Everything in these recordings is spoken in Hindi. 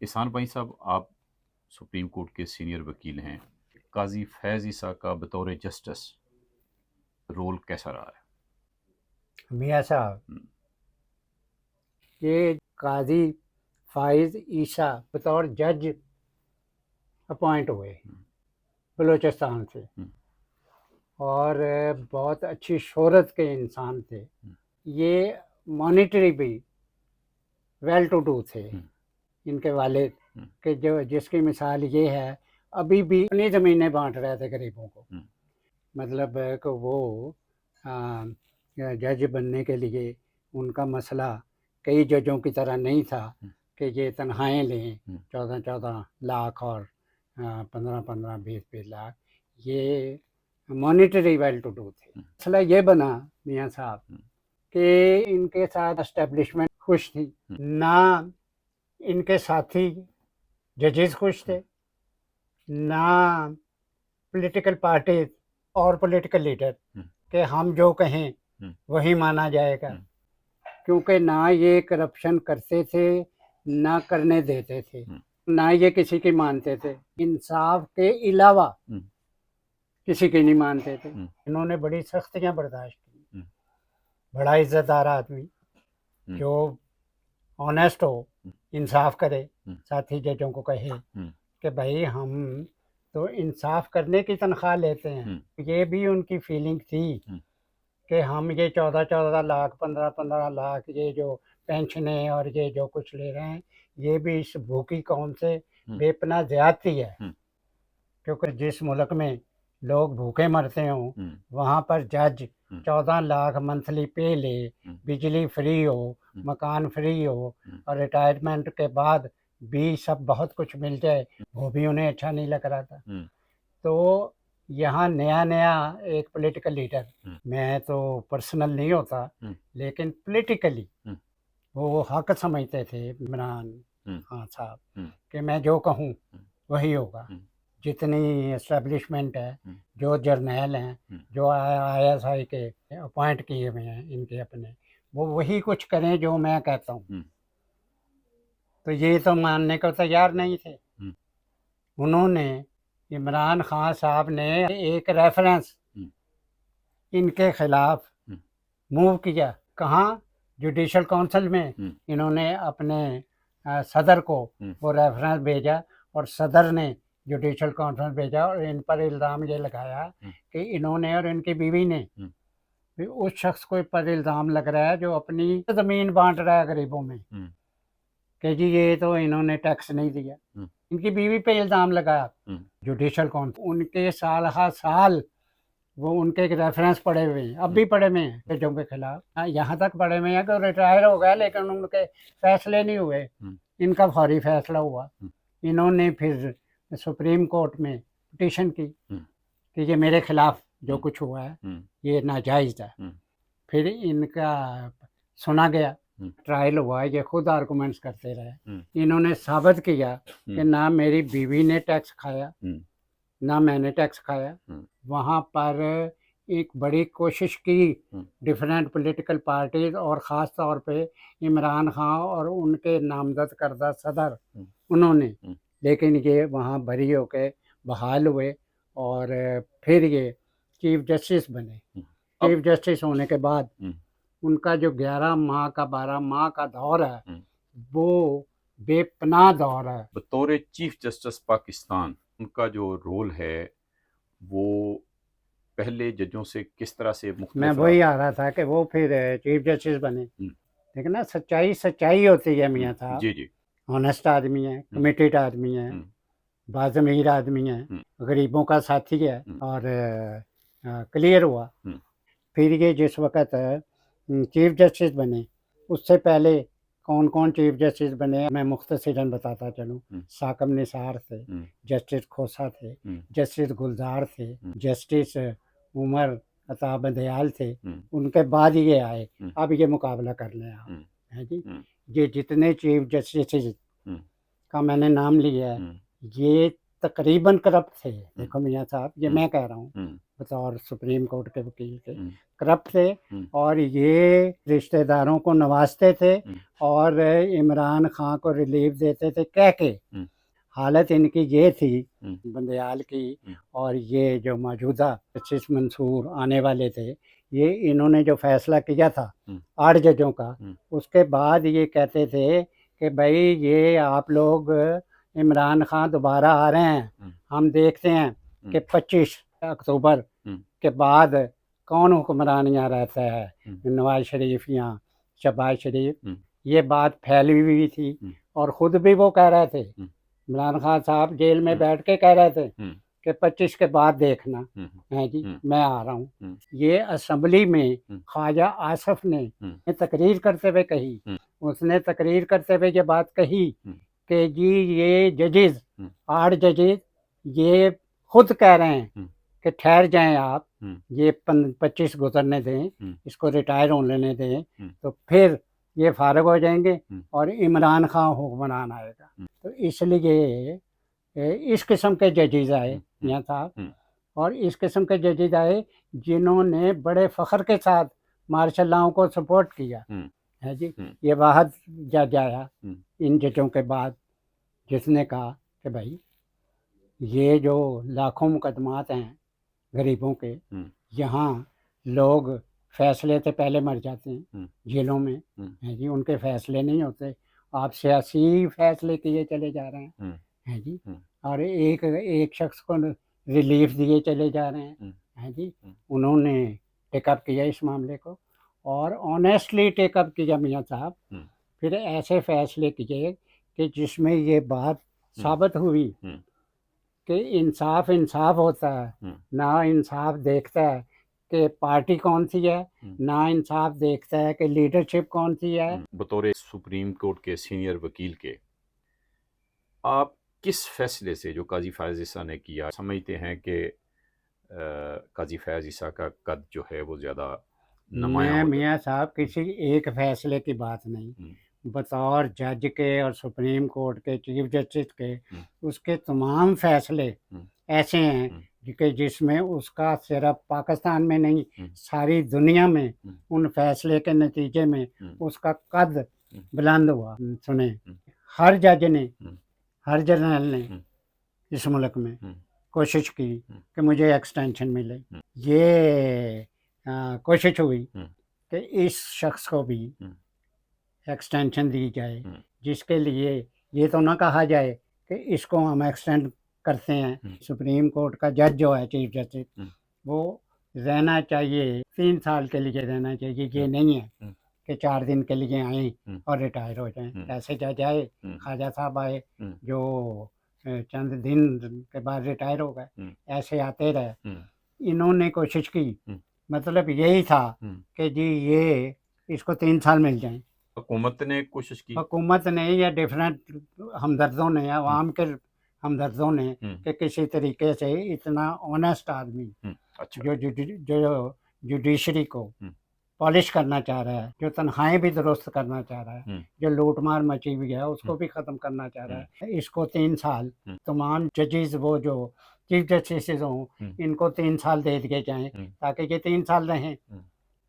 एहसान भाई साहब, आप सुप्रीम कोर्ट के सीनियर वकील हैं। काजी फैज़ ईसा का बतौर जस्टिस रोल कैसा रहा है? मियाँ साहब, हम्म, ये काजी फाइज ईसा बतौर जज अपॉइंट हुए हम्म, बलूचिस्तान से हम्म, और बहुत अच्छी शोहरत के इंसान थे। हम्म, ये मॉनेटरी भी वेल टू डू थे। हम्म, इनके वालिद हम्म, के जो जिसकी मिसाल ये है, अभी भी अपनी ज़मीनें बांट रहे थे गरीबों को। हम्म, मतलब कि वो आ, जज बनने के लिए उनका मसला कई जजों की तरह नहीं था हम्म, कि ये तनख्वाहें लें हम्म, 14-14 लाख और 15-15 20-20 लाख। ये मॉनिटरी वेल टू डू थे। हम्म, मसला ये बना मियाँ साहब हम्म, कि इनके साथ एस्टेब्लिशमेंट खुश थी हम्म, ना, इनके साथी जजेस खुश हम्म, थे ना, पॉलिटिकल पार्टी और पॉलिटिकल लीडर हम्म, कि हम जो कहें हम्म, वही माना जाएगा। हम्म, क्योंकि ना ये करप्शन करते थे ना करने देते थे, हम्म, ना ये किसी की मानते थे। इंसाफ के अलावा हम्म, किसी की नहीं मानते थे। हम्म, इन्होंने बड़ी सख्तियां बर्दाश्त की। हम्म, बड़ा इज्जतदार आदमी हम्म, जो ऑनेस्ट हो, हम्म, इंसाफ करे, हम्म, साथी जजों को कहे हम्म, कि भाई हम तो इंसाफ करने की तनख्वाह लेते हैं। हम्म, ये भी उनकी फीलिंग थी हम्म, कि हम ये 14-14 लाख 15-15 लाख ये जो पेंशनें और ये जो कुछ ले रहे हैं, ये भी इस भूखी कौम से हम्म, बेपनाह ज्यादती है। हम्म, क्योंकि जिस मुल्क में लोग भूखे मरते हों, हम्म, वहाँ पर जज हम्म, 14 लाख मंथली पे ले, हम्म, बिजली फ्री हो, हम्म, मकान फ्री हो हम्म, और रिटायरमेंट के बाद भी सब बहुत कुछ मिल जाए, वो भी उन्हें अच्छा नहीं लग रहा था। हम्म, तो यहाँ नया नया एक पॉलिटिकल लीडर, हम्म, मैं तो पर्सनल नहीं होता, हम्म, लेकिन पॉलिटिकली हम्म, वो हक समझते थे इमरान हम्म, खान साहब हम्म, कि मैं जो कहूँ हम्म, वही होगा। हम्म, जितनी एस्टेब्लिशमेंट है, हम्म, जो जर्नैल हैं, हम्म, जो ISI के अपॉइंट किए हुए हैं इनके अपने, वो वही कुछ करें जो मैं कहता हूँ। हम्म, तो ये तो मानने को तैयार नहीं थे। हम्म, उन्होंने, इमरान खान साहब ने एक रेफरेंस हम्म, इनके खिलाफ हम्म, मूव किया। कहाँ? जुडिशल काउंसिल में हम्म, इन्होंने अपने सदर को हम्म, वो रेफरेंस भेजा और सदर ने जुडिशल काउंसिल भेजा और इन पर इल्ज़ाम ये लगाया हम्म, कि इन्होंने और इनकी बीवी ने हम्म, भी उस शख्स को पर इल्ज़ाम लग रहा है जो अपनी ज़मीन बांट रहा है गरीबों में, हम्म, कि जी ये तो इन्होंने टैक्स नहीं दिया। हम्म, इनकी बीवी पे इल्ज़ाम लगाया। हम्म, जुडिशल काउंसिल उनके साल हर साल वो उनके एक रेफरेंस पड़े हुए हैं, अब हम्म, भी पड़े हुए हैं जजों के खिलाफ। यहाँ तक पड़े हुए हैं कि रिटायर हो गए लेकिन उनके फैसले नहीं हुए, हम्म, इनका फौरी फैसला हुआ। हम्म, इन्होंने फिर सुप्रीम कोर्ट में पिटीशन की हम्म, कि ये मेरे खिलाफ जो हम्म, कुछ हुआ है हम्म, ये नाजायज़ है। हम्म, फिर इनका सुना गया, हम्म, ट्रायल हुआ, ये खुद आर्गूमेंट्स करते हम्म, रहे। इन्होंने साबित किया कि हम्म, ना मेरी बीवी ने टैक्स खाया हम्म, ना मैंने टैक्स खाया। हम्म, वहाँ पर एक बड़ी कोशिश की हम्म, डिफरेंट पॉलिटिकल पार्टीज और ख़ास तौर पे इमरान खान और उनके नामजद करदा सदर, हम्म, उन्होंने, हम्म, लेकिन ये वहाँ बरी होके बहाल हुए और फिर ये चीफ जस्टिस बने। हम्म। अब चीफ जस्टिस होने के बाद हम्म, उनका जो 11 माह का 12 माह का दौर है, हम्म, वो बेपनाह दौर है। बतौर चीफ जस्टिस पाकिस्तान उनका जो रोल है वो पहले जजों से किस तरह से मैं मुख्तलिफ रहा? वही आ रहा था कि वो फिर चीफ जस्टिस बने। हम्म, लेकिन ना, सच्चाई सच्चाई होती है मियाँ साहब। जी जी। ऑनेस्ट आदमी है, हम्म, कमिटेड आदमी है, हम्म, बाज़मीर आदमी है, हम्म, गरीबों का साथी है हम्म, और क्लियर हुआ। हम्म, फिर ये जिस वक़्त चीफ जस्टिस बने, उससे पहले कौन-कौन चीफ जस्टिस बने मैं मुख्तसरन बताता चलूँ। हम्म, साकब निसार थे, हम्म, जस्टिस खोसा थे, हम्म, जस्टिस गुलज़ार थे, हम्म, जस्टिस उमर अता बंदयाल थे। हम्म, उनके बाद ये आए, हम्म, अब ये मुकाबला कर लें आप, हम्म, हैं जी। हम्म, ये जितने चीफ जस्टिस हम्म, का मैंने नाम लिया है, हम्म, ये तकरीबन करप्ट थे। देखो मियाँ साहब, ये मैं कह रहा हूँ हम्म, बतौर सुप्रीम कोर्ट के वकील के, हम्म, करप्ट थे और ये रिश्तेदारों को नवाजते थे और इमरान खान को रिलीफ देते थे कह के। हालत इनकी ये थी बंदयाल की, और ये जो मौजूदा जस्टिस मंसूर आने वाले थे, ये इन्होंने जो फैसला किया था 8 जजों का, उसके बाद ये कहते थे कि भाई ये आप लोग इमरान खान दोबारा आ रहे हैं, हम देखते हैं कि 25 अक्टूबर के बाद कौन हुक्मरान यहाँ रहता है, नवाज शरीफ या शहबाज शरीफ। ये बात फैली हुई थी और ख़ुद भी वो कह रहे थे, इमरान खान साहब जेल में बैठ के कह रहे थे कि 25 के बाद देखना है जी, मैं आ रहा हूँ। ये असम्बली में ख्वाजा आसफ ने तकरीर करते हुए कही, उसने तकरीर करते हुए ये बात कही कि जी ये जजेस 8 जजेस ये खुद कह रहे हैं कि ठहर जाएं आप, ये 25 गुजरने दें, इसको रिटायर होने दें, तो फिर ये फारग हो जाएंगे और इमरान खान हुक्मरान आएगा। तो इसलिए इस किस्म के जजेस आए यहाँ साहब, और इस किस्म के जजेस आए जिन्होंने बड़े फ़ख्र के साथ मार्शल लॉ को सपोर्ट किया है जी। ये वाहद जज आया इन जजों के बाद जिसने कहा कि भाई ये जो लाखों मुकदमात हैं गरीबों के, यहाँ लोग फैसले से पहले मर जाते हैं जेलों में है जी, उनके फैसले नहीं होते, आप सियासी फैसले किए चले जा रहे हैं है जी, और एक शख्स को रिलीफ दिए चले जा रहे हैं है जी। उन्होंने टेकअप किया इस मामले को और ऑनेस्टली टेकअप किया मियाँ साहब, फिर ऐसे फैसले किए कि जिसमें ये बात साबित हुई कि इंसाफ होता है, ना इंसाफ देखता है कि पार्टी कौन सी है, ना इंसाफ देखता है कि लीडरशिप कौन सी है। बतौर सुप्रीम कोर्ट के सीनियर वकील के, आप किस फैसले से जो काजी फैज़ ईसा ने किया समझते हैं कि काजी फैज़ ईसा का कद जो है वो ज़्यादा नुमायां मैं होता है? मियाँ साहब किसी एक फैसले की बात नहीं, बतौर जज के और सुप्रीम कोर्ट के चीफ जस्टिस के, उसके तमाम फैसले ऐसे हैं कि जिसमें उसका सिर्फ पाकिस्तान में नहीं सारी दुनिया में उन फैसले के नतीजे में उसका कद बुलंद हुआ। सुने, हर जज ने, हर जर्नल ने इस मुल्क में कोशिश की कि मुझे एक्सटेंशन मिले। ये कोशिश हुई कि इस शख्स को भी एक्सटेंशन दी जाए, जिसके लिए ये तो ना कहा जाए कि इसको हम एक्सटेंड करते हैं। सुप्रीम कोर्ट का जज जो है चीफ जस्टिस, वो रहना चाहिए 3 साल के लिए रहना चाहिए, ये नहीं है कि 4 दिन के लिए आए और रिटायर हो जाएं। ऐसे जज आए, ख्वाजा साहब आए जो चंद दिन के बाद रिटायर हो गए, ऐसे आते रहे। इन्होंने कोशिश की, मतलब यही था कि जी ये इसको 3 साल मिल जाएं। हुकूमत ने कोशिश की, हुकूमत ने या डिफरेंट हमदर्दों ने, आवाम के हमदर्दों ने, कि किसी तरीके से इतना ऑनेस्ट आदमी जो जुडिशरी को पॉलिश करना चाह रहा है, जो तनख्वाहें भी दुरुस्त करना चाह रहा है, जो लूटमार मची हुई है उसको भी ख़त्म करना चाह रहा है, इसको 3 साल तमाम जजेस वो जो चीफ जस्टिस हों इनको 3 साल दे दिए जाएँ ताकि ये 3 साल रहें।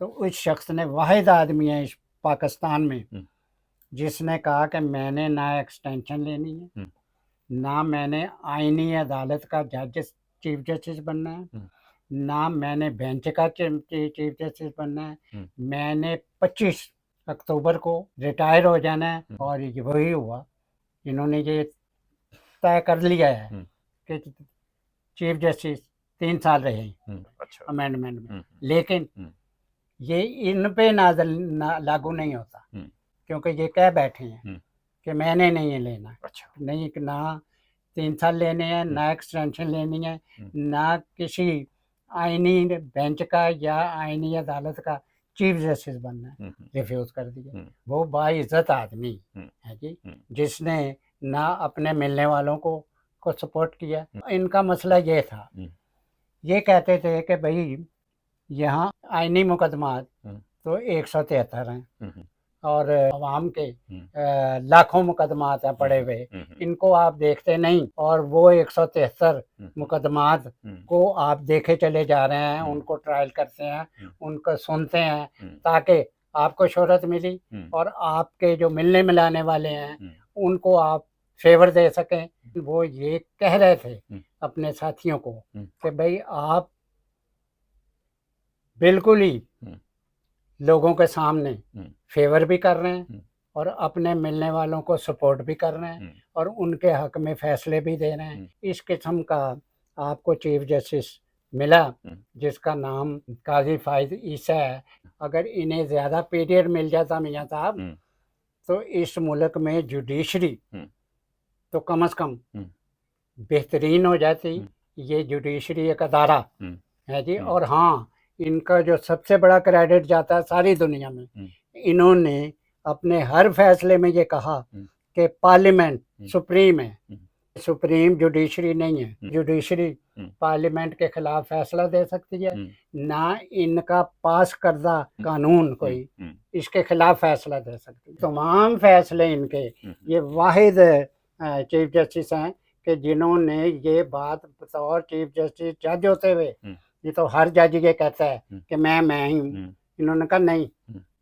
तो उस शख्स ने, वाहिद आदमी है इस पाकिस्तान में जिसने कहा कि मैंने ना एक्सटेंशन लेनी है, ना मैंने आईनी अदालत का जज चीफ जस्टिस बनना है, ना मैंने बेंच का चीफ जस्टिस बनना है, मैंने 25 अक्टूबर को रिटायर हो जाना है। और ये वही हुआ, इन्होंने ये तय कर लिया है कि चीफ जस्टिस 3 साल रहे अमेंडमेंट में, लेकिन ये इन पे लागू नहीं होता क्योंकि ये कह बैठे हैं कि मैंने नहीं लेना, नहीं, ना 3 साल लेने हैं, ना एक्सटेंशन लेनी है, ना किसी आईनी बेंच का या आईनी अदालत का चीफ जस्टिस बनना है। रिफ्यूज कर दिया। वो बाइज्जत आदमी है जी, जिसने ना अपने मिलने वालों को सपोर्ट किया। इनका मसला ये था, ये कहते थे कि भाई यहाँ आईनी मुकदमात तो 173 हैं और अवाम के लाखों मुकदमात हैं पड़े हुए, इनको आप देखते नहीं, और वो 173 मुकदमात को आप देखे चले जा रहे हैं, उनको ट्रायल करते हैं, उनको सुनते हैं ताकि आपको शोहरत मिली और आपके जो मिलने मिलाने वाले हैं उनको आप फेवर दे सकें। वो ये कह रहे थे अपने साथियों को कि भाई आप बिल्कुल ही लोगों के सामने फेवर भी कर रहे हैं और अपने मिलने वालों को सपोर्ट भी कर रहे हैं और उनके हक में फैसले भी दे रहे हैं। इस किस्म का आपको चीफ जस्टिस मिला जिसका नाम काजी फायद ईसा है। अगर इन्हें ज़्यादा पीरियड मिल जाता मियाँ साहब तो इस मुल्क में जुडिशरी तो कम से कम बेहतरीन हो जाती। ये जुडिशरी एक अदारा है जी। और हाँ, इनका जो सबसे बड़ा क्रेडिट जाता है सारी दुनिया में, इन्होंने अपने हर फैसले में ये कहा कि पार्लियामेंट सुप्रीम है, सुप्रीम जुडिशरी नहीं है। जुडिशरी पार्लियामेंट के खिलाफ फैसला दे सकती है, ना इनका पास करदा कानून कोई इसके खिलाफ फैसला दे सकती है। तमाम फैसले इनके ये वाहिद चीफ जस्टिस हैं कि जिन्होंने ये बात बतौर चीफ जस्टिस जज होते हुए, ये तो हर जज ये कहता है कि मैं ही हूँ, इन्होंने कहा नहीं,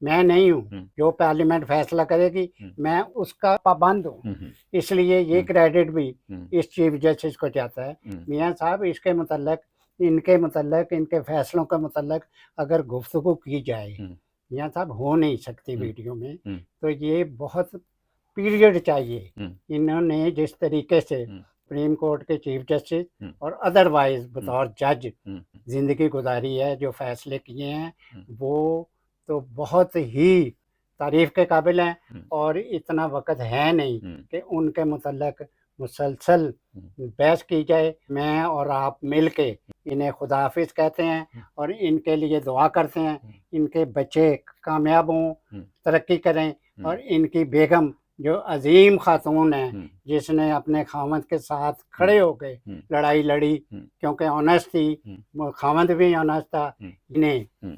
मैं नहीं हूँ, जो पार्लियामेंट फैसला करेगी मैं उसका पाबंद हूँ। इसलिए ये क्रेडिट भी इस चीफ जस्टिस को जाता है। मियाँ साहब, इसके मतलब इनके फैसलों के मतलब अगर गुफ्तगू की जाए मियाँ साहब हो नहीं सकती वीडियो में, तो ये बहुत पीरियड चाहिए। इन्होंने जिस तरीके से सुप्रीम कोर्ट के चीफ जस्टिस और अदरवाइज बतौर जज जिंदगी गुजारी है, जो फैसले किए हैं वो तो बहुत ही तारीफ के काबिल हैं। और इतना वक्त है नहीं कि उनके मुतल्लक मुसलसल बहस की जाए। मैं और आप मिल के इन्हें खुदा हाफिज कहते हैं और इनके लिए दुआ करते हैं, इनके बच्चे कामयाब हों, तरक्की करें और इनकी बेगम जो अजीम खातून है जिसने अपने खामद के साथ खड़े होकर लड़ाई लड़ी, क्योंकि ऑनेस्ट थी, खामद भी ऑनेस्ट था, इन्हें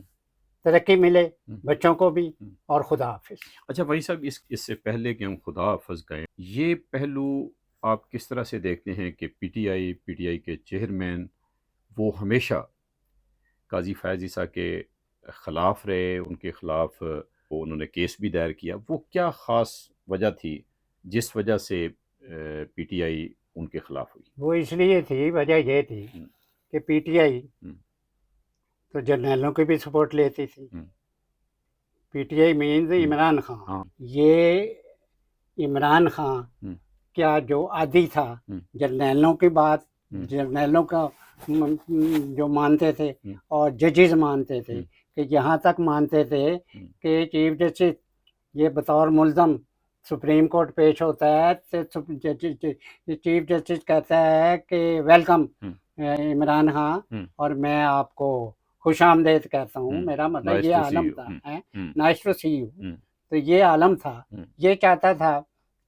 तरक्की मिले, बच्चों को भी, और खुदा हाफिज। अच्छा भाई साहब, इससे पहले कि हम खुदा हाफिज कहें, ये पहलू आप किस तरह से देखते हैं कि पीटीआई के चेयरमैन वो हमेशा काजी फैज़ ईसा के ख़िलाफ़ रहे, उनके ख़िलाफ़ वो उन्होंने केस भी दायर किया, वो क्या ख़ास वजह थी जिस वजह से पीटीआई उनके ख़िलाफ़ हुई? वो इसलिए थी, वजह ये थी कि पीटीआई तो जर्नैलों की भी सपोर्ट लेती थी। PTI means Imran Khan. ये इमरान खान क्या जो आदी था जर्नैलों की बात, जर्नैलों का जो मानते थे और जजेस मानते थे, कि यहाँ तक मानते थे कि चीफ जस्टिस ये बतौर मुल्ज़म सुप्रीम कोर्ट पेश होता है तो चीफ जस्टिस कहता है कि वेलकम इमरान खान और मैं आपको खुश आमदेद कहता हूँ, मेरा मतलब ये आलम था, नाइस टू सी यू। तो ये आलम था, ये चाहता था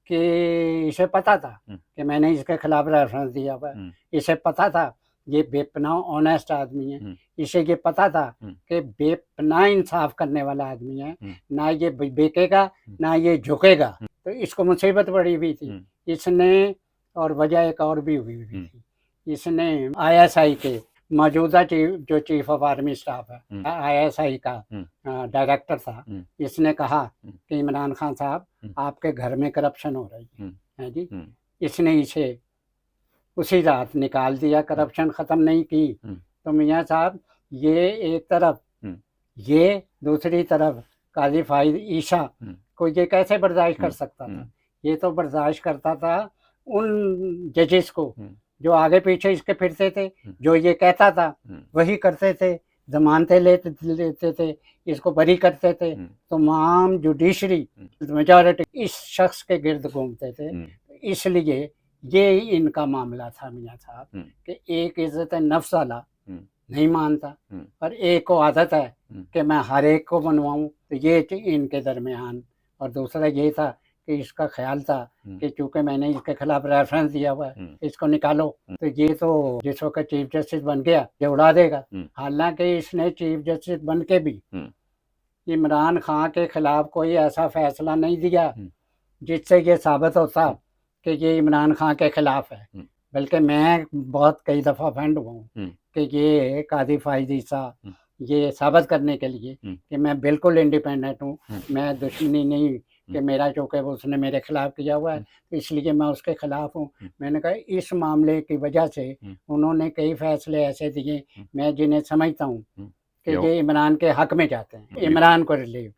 कि इसे पता था कि मैंने इसके खिलाफ रेफरेंस दिया हुआ है, इसे पता था ये बेपनाह ऑनेस्ट आदमी है, इसे ये पता था कि बेपनाह इंसाफ करने वाला आदमी है, ना ये बेकेगा ना ये झुकेगा। तो इसको मुसीबत पड़ी हुई थी इसने, और वजह एक और भी हुई थी, इसने ISI के मौजूदा जो चीफ ऑफ आर्मी स्टाफ है, ISI का डायरेक्टर था, इसने कहा कि इमरान खान साहब आपके घर में करप्शन हो रही है जी। इसने इसे उसी रात निकाल दिया, करप्शन ख़त्म नहीं की। तो मियाँ साहब ये एक तरफ, ये दूसरी तरफ काजी फाइज ईसा को ये कैसे बर्दाश्त कर सकता था? ये तो बर्दाश्त करता था उन जजेस को जो आगे पीछे इसके फिरते थे, जो ये कहता था वही करते थे, जमानतें लेते थे, इसको बरी करते थे। तमाम जुडिशरी मेजॉरिटी इस शख्स के गिर्द घूमते थे। इसलिए ये इनका मामला था मियाँ साहब कि एक इज्जत नफ्स वाला नहीं मानता और एक को आदत है कि मैं हर एक को बनवाऊं, तो ये इनके दरमियान। और दूसरा ये था कि इसका ख्याल था कि चूंकि मैंने इसके खिलाफ रेफरेंस दिया हुआ है, इसको निकालो, तो ये तो जिस वक्त चीफ जस्टिस बन गया ये उड़ा देगा। हालांकि इसने चीफ जस्टिस बन के भी इमरान खान के खिलाफ कोई ऐसा फैसला नहीं दिया जिससे ये साबित होता कि ये इमरान खान के खिलाफ है। बल्कि मैं बहुत कई दफ़ा ऑफेंड हुआ हूँ कि ये काजी फाइज ईसा ये साबित करने के लिए कि मैं बिल्कुल इंडिपेंडेंट हूँ, मैं दुश्मनी नहीं कि मेरा जो कि उसने मेरे खिलाफ किया हुआ है इसलिए मैं उसके खिलाफ हूँ। मैंने कहा इस मामले की वजह से उन्होंने कई फैसले ऐसे दिए मैं जिन्हें समझता हूँ कि ये इमरान के हक में जाते हैं, इमरान को रिलीफ